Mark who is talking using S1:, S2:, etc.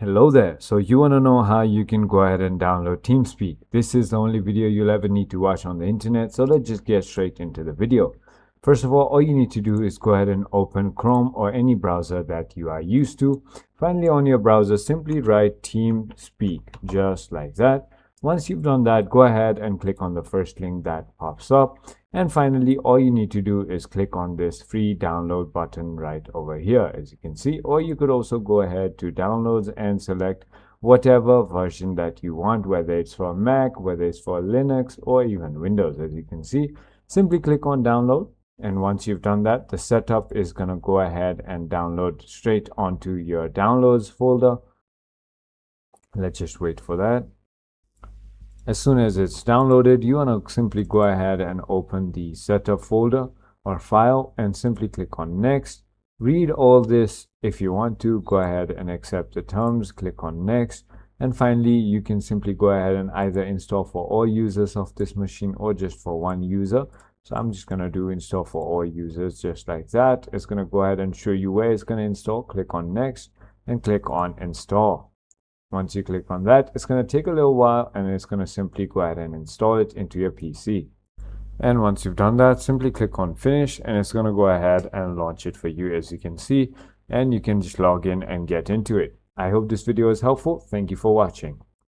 S1: Hello there. So you want to know how you can go ahead and download TeamSpeak. This is the only video you'll ever need to watch on the internet. So let's just get straight into the video. First of all you need to do is go ahead and open Chrome or any browser that you are used to. Finally, on your browser, simply write TeamSpeak, just like that. Once you've done that, go ahead and click on the first link that pops up. And finally, all you need to do is click on this free download button right over here, as you can see. Or you could also go ahead to downloads and select whatever version that you want, whether it's for Mac, whether it's for Linux, or even Windows, as you can see. Simply click on download. And once you've done that, the setup is going to go ahead and download straight onto your downloads folder. Let's just wait for that. As soon as it's downloaded, you want to simply go ahead and open the setup folder or file and simply click on next. Read all this. If you want to, go ahead and accept the terms, click on next. And finally, you can simply go ahead and either install for all users of this machine or just for one user. So I'm just going to do install for all users, just like that. It's going to go ahead and show you where it's going to install. Click on next and click on install. Once you click on that, it's going to take a little while and it's going to simply go ahead and install it into your PC. And once you've done that, simply click on finish and it's going to go ahead and launch it for you, as you can see, and you can just log in and get into it. I hope this video is helpful. Thank you for watching.